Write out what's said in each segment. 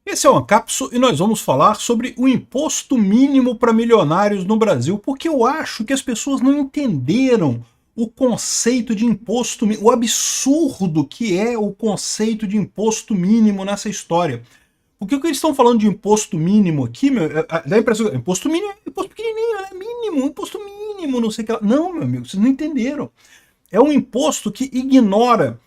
Esse é o Ancapso e nós vamos falar sobre o imposto mínimo para milionários no Brasil, porque eu acho que as pessoas não entenderam o conceito de imposto mínimo, o absurdo que é o conceito de imposto mínimo nessa história. Porque o que eles estão falando de imposto mínimo aqui, dá a impressão que imposto mínimo é imposto pequenininho, é mínimo, imposto mínimo, não sei o que lá. Não, meu amigo, vocês não entenderam. É um imposto que ignora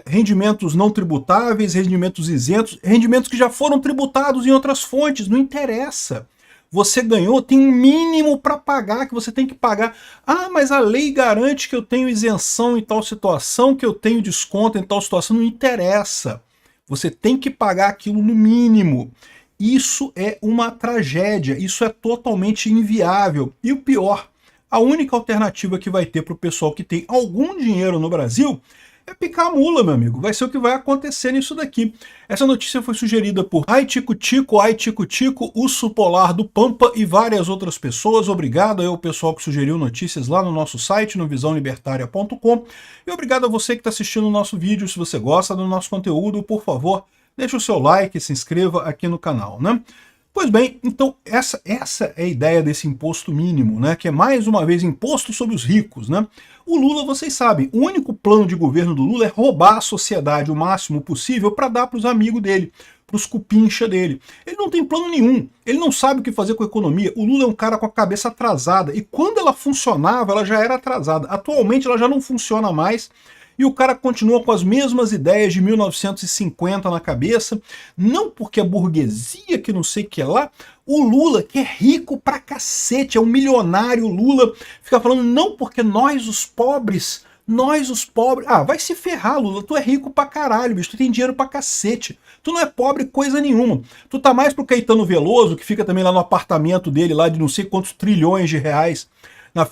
rendimentos não tributáveis, rendimentos isentos, rendimentos que já foram tributados em outras fontes, não interessa. Você ganhou, tem um mínimo para pagar que você tem que pagar. Ah, mas a lei garante que eu tenho isenção em tal situação, que eu tenho desconto em tal situação, não interessa. Você tem que pagar aquilo no mínimo. Isso é uma tragédia, isso é totalmente inviável. E o pior, a única alternativa que vai ter para o pessoal que tem algum dinheiro no Brasil é picar a mula, meu amigo. Vai ser o que vai acontecer nisso daqui. Essa notícia foi sugerida por Ai Tico Tico, Urso Polar do Pampa e várias outras pessoas. Obrigado ao pessoal que sugeriu notícias lá no nosso site, no visãolibertaria.com. E obrigado a você que está assistindo o nosso vídeo. Se você gosta do nosso conteúdo, por favor, deixe o seu like e se inscreva aqui no canal, né? Pois bem, então essa é a ideia desse imposto mínimo, né? Que é mais uma vez imposto sobre os ricos, né? O Lula, vocês sabem, o único plano de governo do Lula é roubar a sociedade o máximo possível para dar para os amigos dele, para os cupincha dele. Ele não tem plano nenhum, ele não sabe o que fazer com a economia. O Lula é um cara com a cabeça atrasada, e quando ela funcionava, ela já era atrasada. Atualmente ela já não funciona mais, e o cara continua com as mesmas ideias de 1950 na cabeça, não porque a burguesia que não sei o que é lá, o Lula, que é rico pra cacete, é um milionário, o Lula fica falando, não porque nós os pobres, ah, vai se ferrar, Lula, tu é rico pra caralho, bicho, tu tem dinheiro pra cacete, tu não é pobre coisa nenhuma, tu tá mais pro Caetano Veloso, que fica também lá no apartamento dele, lá de não sei quantos trilhões de reais, na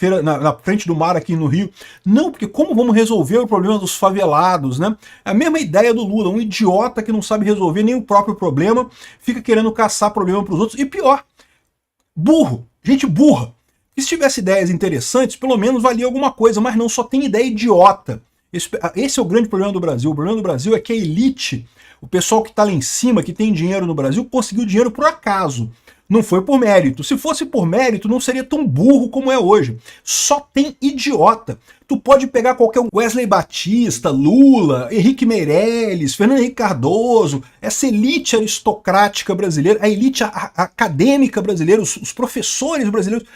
frente do mar aqui no Rio. Não, porque como vamos resolver o problema dos favelados, né? É a mesma ideia do Lula, um idiota que não sabe resolver nem o próprio problema, fica querendo caçar problema para os outros, e pior, burro, gente burra. E se tivesse ideias interessantes, pelo menos valia alguma coisa, mas não, só tem ideia idiota. Esse é o grande problema do Brasil. O problema do Brasil é que a elite, o pessoal que está lá em cima, que tem dinheiro no Brasil, conseguiu dinheiro por acaso. Não foi por mérito. Se fosse por mérito, não seria tão burro como é hoje. Só tem idiota. Tu pode pegar qualquer Wesley Batista, Lula, Henrique Meirelles, Fernando Henrique Cardoso, essa elite aristocrática brasileira, a elite acadêmica brasileira, os professores brasileiros,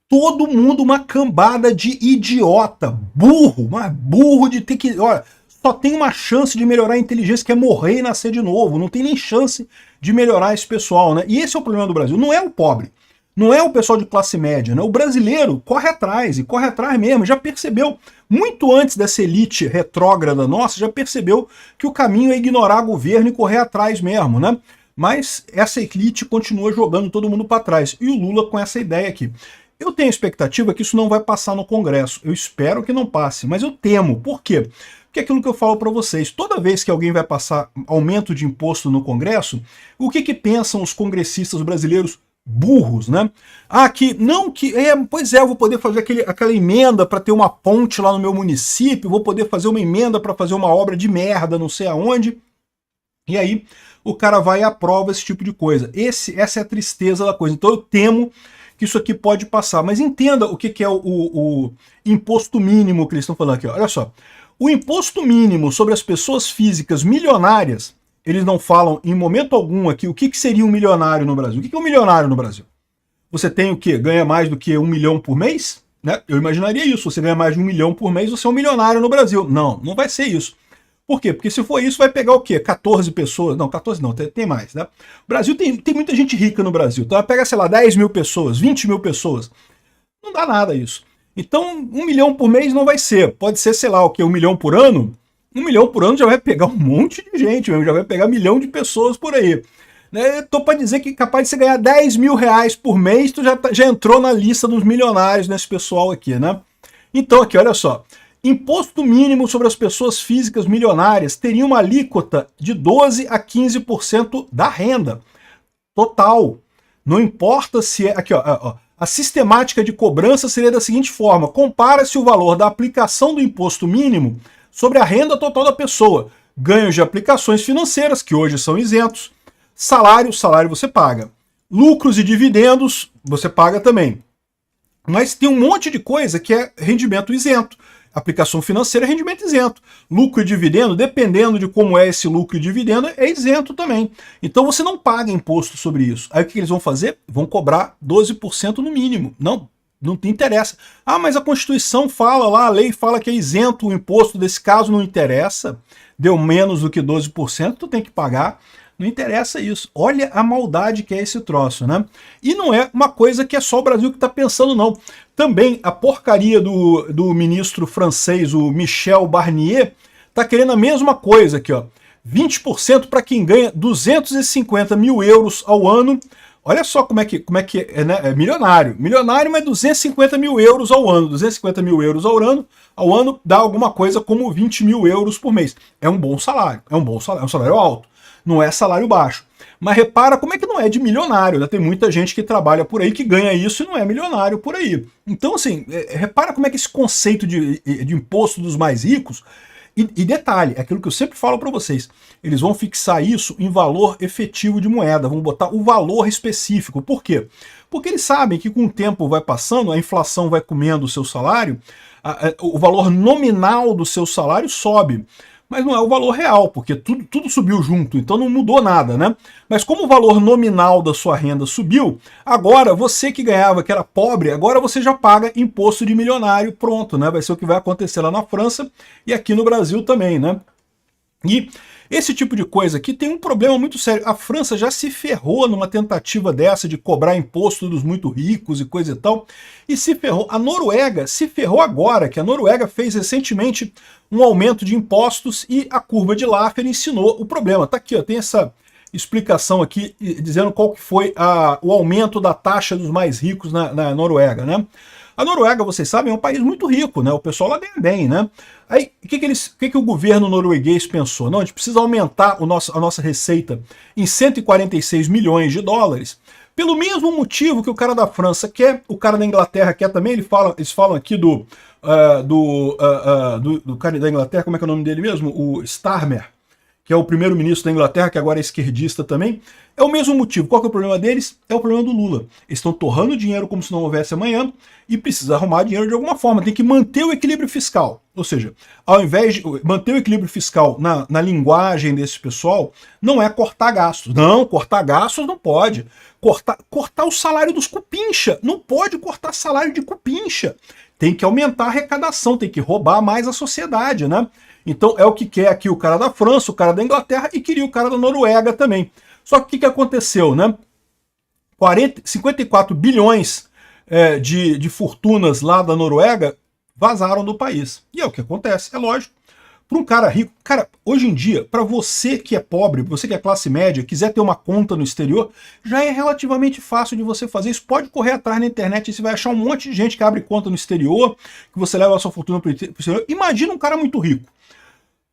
todo mundo uma cambada de idiota, burro, mas burro de ter que... Olha, só tem uma chance de melhorar a inteligência, que é morrer e nascer de novo. Não tem nem chance de melhorar esse pessoal, né? E esse é o problema do Brasil. Não é o pobre, não é o pessoal de classe média, né? O brasileiro corre atrás, e corre atrás mesmo. Já percebeu, muito antes dessa elite retrógrada nossa, já percebeu que o caminho é ignorar o governo e correr atrás mesmo, né? Mas essa elite continua jogando todo mundo para trás. E o Lula com essa ideia aqui. Eu tenho a expectativa que isso não vai passar no Congresso. Eu espero que não passe, mas eu temo. Por quê? Porque é aquilo que eu falo para vocês, toda vez que alguém vai passar aumento de imposto no Congresso, o que pensam os congressistas brasileiros burros, né? Ah, pois é, eu vou poder fazer aquela emenda para ter uma ponte lá no meu município, vou poder fazer uma emenda para fazer uma obra de merda, não sei aonde. E aí o cara vai e aprova esse tipo de coisa. Essa é a tristeza da coisa. Então eu temo que isso aqui pode passar. Mas entenda o que é o imposto mínimo que eles estão falando aqui. Olha só. O imposto mínimo sobre as pessoas físicas milionárias, eles não falam em momento algum aqui o que seria um milionário no Brasil. O que é um milionário no Brasil? Você tem o quê? Ganha mais do que 1 milhão por mês? Né? Eu imaginaria isso. Você ganha mais de 1 milhão por mês, você é um milionário no Brasil. Não, não vai ser isso. Por quê? Porque se for isso, vai pegar o quê? 14 pessoas? Não, 14 não, tem mais, né? O Brasil tem muita gente rica no Brasil. Então vai pegar, sei lá, 10 mil pessoas, 20 mil pessoas. Não dá nada isso. Então, 1 milhão por mês não vai ser. Pode ser, sei lá, o quê? 1 milhão por ano? 1 milhão por ano já vai pegar um monte de gente mesmo, já vai pegar 1 milhão de pessoas por aí. Né? Tô para dizer que capaz de você ganhar 10 mil reais por mês, tu já entrou na lista dos milionários nesse pessoal aqui, né? Então aqui, olha só. Imposto mínimo sobre as pessoas físicas milionárias teria uma alíquota de 12 a 15% da renda total. Não importa se é... Aqui, ó. A sistemática de cobrança seria da seguinte forma: compara-se o valor da aplicação do imposto mínimo sobre a renda total da pessoa, ganhos de aplicações financeiras, que hoje são isentos, Salário você paga. Lucros e dividendos, você paga também. Mas tem um monte de coisa que é rendimento isento. Aplicação financeira é rendimento isento. Lucro e dividendo, dependendo de como é esse lucro e dividendo, é isento também. Então você não paga imposto sobre isso. Aí o que eles vão fazer? Vão cobrar 12% no mínimo. Não te interessa. Ah, mas a Constituição fala lá, a lei fala que é isento o imposto, desse caso não interessa. Deu menos do que 12%, tu tem que pagar. Não interessa isso. Olha a maldade que é esse troço, né? E não é uma coisa que é só o Brasil que está pensando, não. Também a porcaria do ministro francês, o Michel Barnier, está querendo a mesma coisa aqui, ó. 20% para quem ganha 250 mil euros ao ano. Olha só como é que é, né? É milionário. Milionário, mas 250 mil euros ao ano. 250 mil euros ao ano dá alguma coisa como 20 mil euros por mês. É um bom salário. É um salário alto. Não é salário baixo. Mas repara como é que não é de milionário, né? Tem muita gente que trabalha por aí que ganha isso e não é milionário por aí. Então, assim, repara como é que esse conceito de imposto dos mais ricos, e detalhe, é aquilo que eu sempre falo para vocês, eles vão fixar isso em valor efetivo de moeda, vão botar o valor específico. Por quê? Porque eles sabem que com o tempo vai passando, a inflação vai comendo o seu salário, o valor nominal do seu salário sobe. Mas não é o valor real, porque tudo subiu junto, então não mudou nada, né? Mas como o valor nominal da sua renda subiu, agora você que ganhava, que era pobre, agora você já paga imposto de milionário, pronto, né? Vai ser o que vai acontecer lá na França e aqui no Brasil também, né? E esse tipo de coisa aqui tem um problema muito sério. A França já se ferrou numa tentativa dessa de cobrar imposto dos muito ricos e coisa e tal, e se ferrou. A Noruega se ferrou agora, que a Noruega fez recentemente um aumento de impostos e a curva de Laffer ensinou o problema. Tá aqui, ó, tem essa explicação aqui dizendo qual que foi o aumento da taxa dos mais ricos na Noruega, né? A Noruega, vocês sabem, é um país muito rico, né? O pessoal lá ganha bem, né? Aí, o que o governo norueguês pensou? Não, a gente precisa aumentar a nossa receita em 146 milhões de dólares, pelo mesmo motivo que o cara da França quer, o cara da Inglaterra quer também. Eles falam aqui do cara da Inglaterra, como é que é o nome dele mesmo? O Starmer, que é o primeiro-ministro da Inglaterra, que agora é esquerdista também. É o mesmo motivo. Qual que é o problema deles? É o problema do Lula. Eles estão torrando dinheiro como se não houvesse amanhã e precisa arrumar dinheiro de alguma forma. Tem que manter o equilíbrio fiscal. Ou seja, ao invés de manter o equilíbrio fiscal na linguagem desse pessoal, não é cortar gastos. Não, cortar gastos não pode. Cortar o salário dos cupincha. Não pode cortar salário de cupincha. Tem que aumentar a arrecadação, tem que roubar mais a sociedade, né? Então é o que quer aqui o cara da França, o cara da Inglaterra e queria o cara da Noruega também. Só que o que aconteceu, né? 54 bilhões de fortunas lá da Noruega vazaram do país. E é o que acontece, é lógico. Para um cara rico, cara, hoje em dia, para você que é pobre, você que é classe média, quiser ter uma conta no exterior, já é relativamente fácil de você fazer isso. Pode correr atrás na internet e você vai achar um monte de gente que abre conta no exterior, que você leva a sua fortuna para o exterior. Imagina um cara muito rico.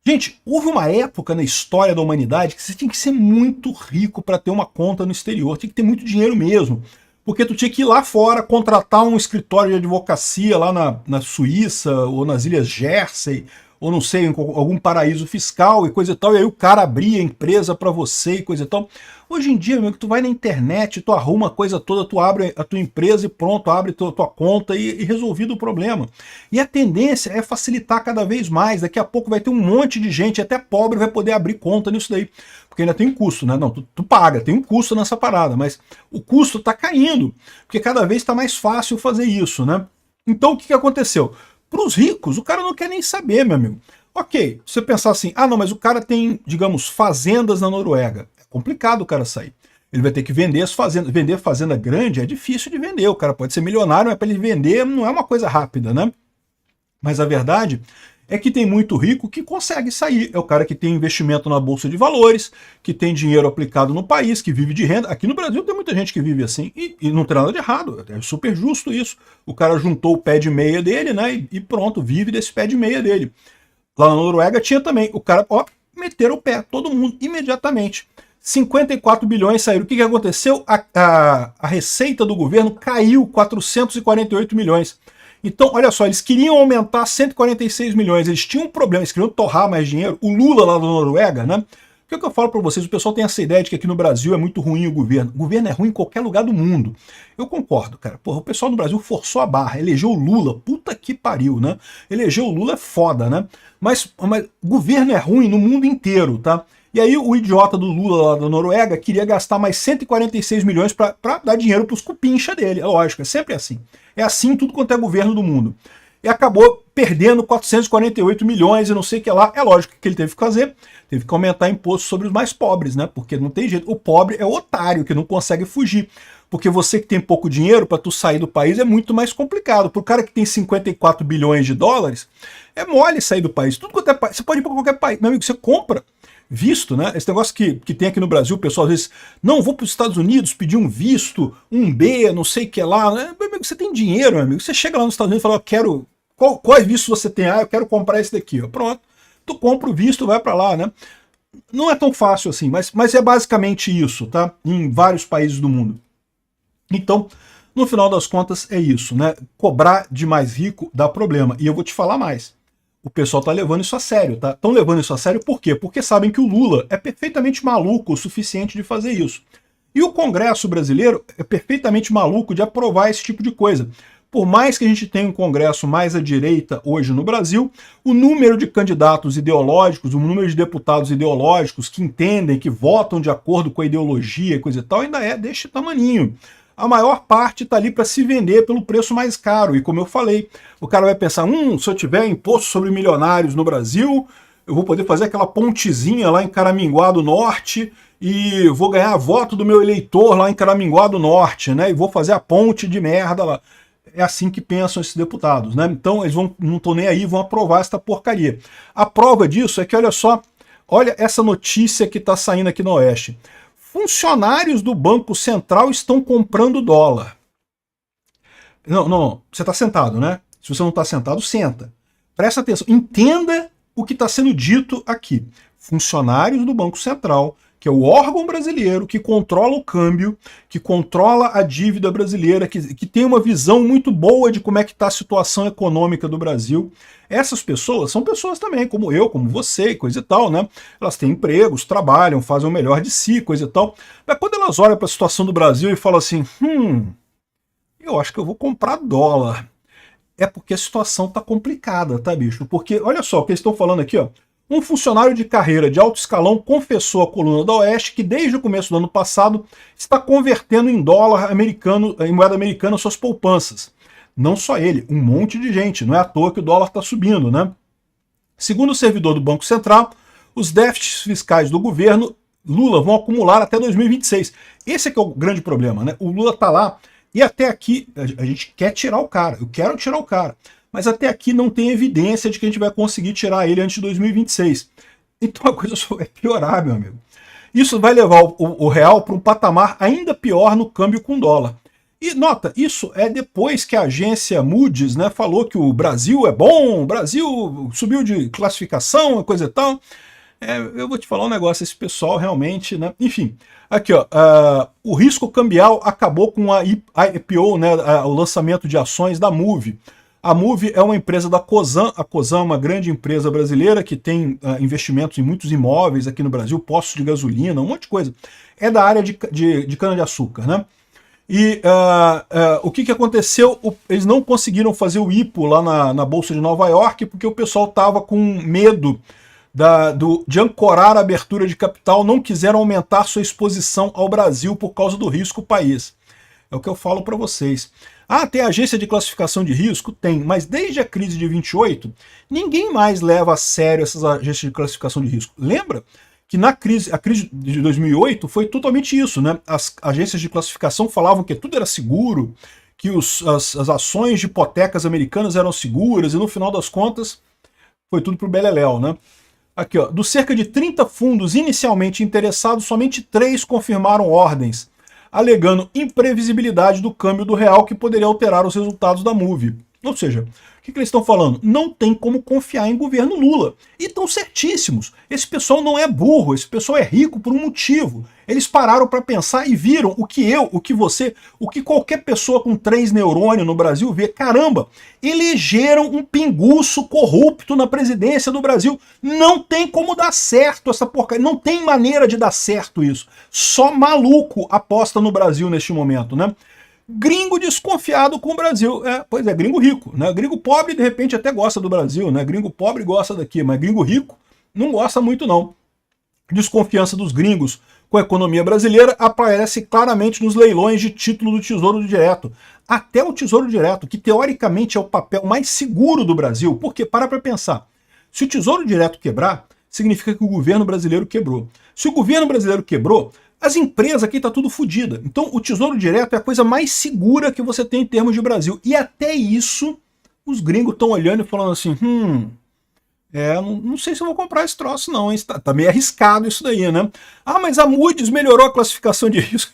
Gente, houve uma época na história da humanidade que você tinha que ser muito rico para ter uma conta no exterior, tinha que ter muito dinheiro mesmo, porque tu tinha que ir lá fora, contratar um escritório de advocacia lá na Suíça ou nas Ilhas Jersey, ou não sei, em algum paraíso fiscal e coisa e tal, e aí o cara abria a empresa para você e coisa e tal. Hoje em dia, meu, tu vai na internet, tu arruma a coisa toda, tu abre a tua empresa e pronto, abre tua conta e resolvido o problema. E a tendência é facilitar cada vez mais. Daqui a pouco vai ter um monte de gente, até pobre, vai poder abrir conta nisso daí. Porque ainda tem custo, né? Não, tu paga, tem um custo nessa parada, mas o custo tá caindo, porque cada vez está mais fácil fazer isso, né? Então o que aconteceu? Para os ricos, o cara não quer nem saber, meu amigo. Ok, você pensar assim, ah não, mas o cara tem, digamos, fazendas na Noruega. É complicado o cara sair. Ele vai ter que vender as fazendas. Vender fazenda grande é difícil de vender. O cara pode ser milionário, mas para ele vender não é uma coisa rápida, né? Mas a verdade é que tem muito rico que consegue sair. É o cara que tem investimento na Bolsa de Valores, que tem dinheiro aplicado no país, que vive de renda. Aqui no Brasil tem muita gente que vive assim e não tem nada de errado. É super justo isso. O cara juntou o pé de meia dele, né? E pronto, vive desse pé de meia dele. Lá na Noruega tinha também. O cara, ó, meteram o pé, todo mundo, imediatamente. 54 bilhões saíram. O que aconteceu? A receita do governo caiu 448 milhões. Então, olha só, eles queriam aumentar 146 milhões, eles tinham um problema, eles queriam torrar mais dinheiro. O Lula lá da Noruega, né? O Porque é o que eu falo para vocês, o pessoal tem essa ideia de que aqui no Brasil é muito ruim o governo. O governo é ruim em qualquer lugar do mundo. Eu concordo, cara. Porra, o pessoal no Brasil forçou a barra, elegeu o Lula. Puta que pariu, né? Eleger o Lula é foda, né? Mas governo é ruim no mundo inteiro, tá? E aí o idiota do Lula lá da Noruega queria gastar mais 146 milhões para dar dinheiro para os cupincha dele. É lógico, é sempre assim. É assim em tudo quanto é governo do mundo. E acabou perdendo 448 milhões e não sei o que lá. É lógico que ele teve que fazer. Teve que aumentar imposto sobre os mais pobres, né? Porque não tem jeito. O pobre é o otário que não consegue fugir. Porque você que tem pouco dinheiro para tu sair do país é muito mais complicado. Pro cara que tem 54 bilhões de dólares, é mole sair do país. Tudo quanto é país. Você pode ir para qualquer país. Meu amigo, você compra visto, né? Esse negócio que tem aqui no Brasil, o pessoal às vezes, não, vou para os Estados Unidos pedir um visto, um B, não sei o que lá. Né? Meu amigo, você tem dinheiro, meu amigo. Você chega lá nos Estados Unidos e fala, quero. Quais vistos você tem? Ah, eu quero comprar esse daqui. Ó. Pronto. Tu compra o visto, vai para lá, né? Não é tão fácil assim, mas é basicamente isso, tá? Em vários países do mundo. Então, no final das contas, é isso, né? Cobrar de mais rico dá problema. E eu vou te falar mais. O pessoal tá levando isso a sério, tá? Estão levando isso a sério por quê? Porque sabem que o Lula é perfeitamente maluco o suficiente de fazer isso. E o Congresso brasileiro é perfeitamente maluco de aprovar esse tipo de coisa. Por mais que a gente tenha um Congresso mais à direita hoje no Brasil, o número de candidatos ideológicos, o número de deputados ideológicos que entendem, que votam de acordo com a ideologia e coisa e tal, ainda é deste tamaninho. A maior parte está ali para se vender pelo preço mais caro. E como eu falei, o cara vai pensar, se eu tiver imposto sobre milionários no Brasil, eu vou poder fazer aquela pontezinha lá em Caraminguá do Norte e vou ganhar voto do meu eleitor lá em Caraminguá do Norte, né? E vou fazer a ponte de merda lá. É assim que pensam esses deputados, né? Então eles não estão nem aí, vão aprovar esta porcaria. A prova disso é que, olha só, olha essa notícia que está saindo aqui no Oeste. Funcionários do Banco Central estão comprando dólar. Não. Você está sentado, né? Se você não está sentado, senta. Presta atenção. Entenda o que está sendo dito aqui. Funcionários do Banco Central, que é o órgão brasileiro que controla o câmbio, que controla a dívida brasileira, que tem uma visão muito boa de como é que está a situação econômica do Brasil. Essas pessoas são pessoas também, como eu, como você, coisa e tal, né? Elas têm empregos, trabalham, fazem o melhor de si, coisa e tal. Mas quando elas olham para a situação do Brasil e falam assim, eu acho que eu vou comprar dólar. É porque a situação tá complicada, tá, bicho? Porque, olha só, o que eles estão falando aqui, ó. Um funcionário de carreira de alto escalão confessou à Coluna do Oeste que desde o começo do ano passado está convertendo em dólar americano, em moeda americana, suas poupanças. Não só ele, um monte de gente. Não é à toa que o dólar está subindo, né? Segundo o servidor do Banco Central, os déficits fiscais do governo Lula vão acumular até 2026. Esse é que é o grande problema, né? O Lula está lá e até aqui a gente quer tirar o cara. Eu quero tirar o cara. Mas até aqui não tem evidência de que a gente vai conseguir tirar ele antes de 2026. Então a coisa só vai piorar, meu amigo. Isso vai levar o real para um patamar ainda pior no câmbio com dólar. E nota, isso é depois que a agência Moody's, né, falou que o Brasil é bom, o Brasil subiu de classificação e coisa e tal. Eu vou te falar um negócio, esse pessoal realmente, né? Enfim, aqui ó, o risco cambial acabou com a IPO, né, o lançamento de ações da Moove. A Moove é uma empresa da Cosan. A Cosan é uma grande empresa brasileira que tem investimentos em muitos imóveis aqui no Brasil, postos de gasolina, um monte de coisa. É da área de cana-de-açúcar, né? E o que aconteceu? Eles não conseguiram fazer o IPO lá na Bolsa de Nova York porque o pessoal estava com medo de ancorar a abertura de capital, não quiseram aumentar sua exposição ao Brasil por causa do risco país. É o que eu falo para vocês. Tem agência de classificação de risco? Tem, mas desde a crise de 28, ninguém mais leva a sério essas agências de classificação de risco. Lembra que a crise de 2008 foi totalmente isso, né? As agências de classificação falavam que tudo era seguro, que as ações de hipotecas americanas eram seguras, e no final das contas foi tudo pro beleléu, né? Aqui, ó, dos cerca de 30 fundos inicialmente interessados, somente 3 confirmaram ordens, alegando imprevisibilidade do câmbio do real que poderia alterar os resultados da Moove. Ou seja, o que eles estão falando? Não tem como confiar em governo Lula. E estão certíssimos. Esse pessoal não é burro, esse pessoal é rico por um motivo. Eles pararam para pensar e viram o que eu, o que você, o que qualquer pessoa com 3 neurônios no Brasil vê. Caramba, elegeram um pinguço corrupto na presidência do Brasil. Não tem como dar certo essa porcaria. Não tem maneira de dar certo isso. Só maluco aposta no Brasil neste momento, né? Gringo desconfiado com o Brasil. Pois é, gringo rico, né? Gringo pobre, de repente, até gosta do Brasil, né? Gringo pobre gosta daqui, mas gringo rico não gosta muito, não. Desconfiança dos gringos com a economia brasileira aparece claramente nos leilões de título do Tesouro Direto. Até o Tesouro Direto, que teoricamente é o papel mais seguro do Brasil, porque, para pensar, se o Tesouro Direto quebrar, significa que o governo brasileiro quebrou. Se o governo brasileiro quebrou, as empresas aqui tá tudo fodida. Então o Tesouro Direto é a coisa mais segura que você tem em termos de Brasil. E até isso, os gringos estão olhando e falando assim, não sei se eu vou comprar esse troço não, hein? Tá meio arriscado isso daí, né? Ah, mas a Moody's melhorou a classificação de risco.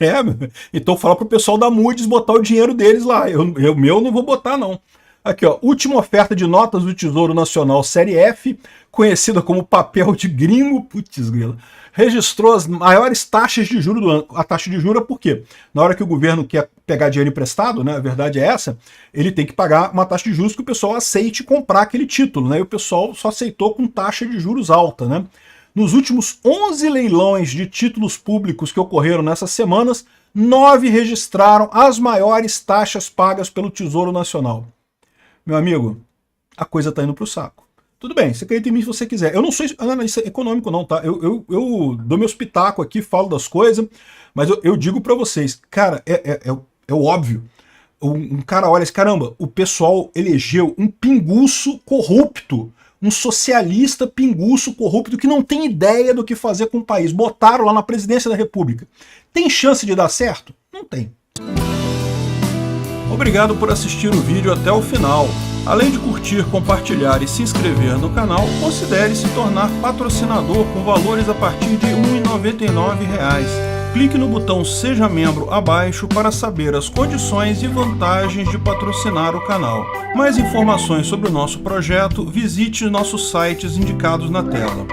Então fala pro pessoal da Moody's botar o dinheiro deles lá. Eu meu não vou botar não. Aqui, ó, última oferta de notas do Tesouro Nacional Série F, conhecida como papel de gringo, putz grila, registrou as maiores taxas de juros do ano. A taxa de juros é por quê? Na hora que o governo quer pegar dinheiro emprestado, né, a verdade é essa, ele tem que pagar uma taxa de juros que o pessoal aceite comprar aquele título, né, e o pessoal só aceitou com taxa de juros alta, né. Nos últimos 11 leilões de títulos públicos que ocorreram nessas semanas, 9 registraram as maiores taxas pagas pelo Tesouro Nacional. Meu amigo, a coisa tá indo pro saco. Tudo bem, você acredita em mim se você quiser. Eu não sou analista econômico não, tá? Eu dou meu espetáculo aqui, falo das coisas, mas eu digo pra vocês, cara, é óbvio. Um cara olha assim, caramba, o pessoal elegeu um pinguço corrupto, um socialista pinguço corrupto que não tem ideia do que fazer com o país. Botaram lá na presidência da República. Tem chance de dar certo? Não tem. Obrigado por assistir o vídeo até o final. Além de curtir, compartilhar e se inscrever no canal, considere se tornar patrocinador com valores a partir de R$ 1,99. Clique no botão Seja Membro abaixo para saber as condições e vantagens de patrocinar o canal. Mais informações sobre o nosso projeto, visite nossos sites indicados na tela.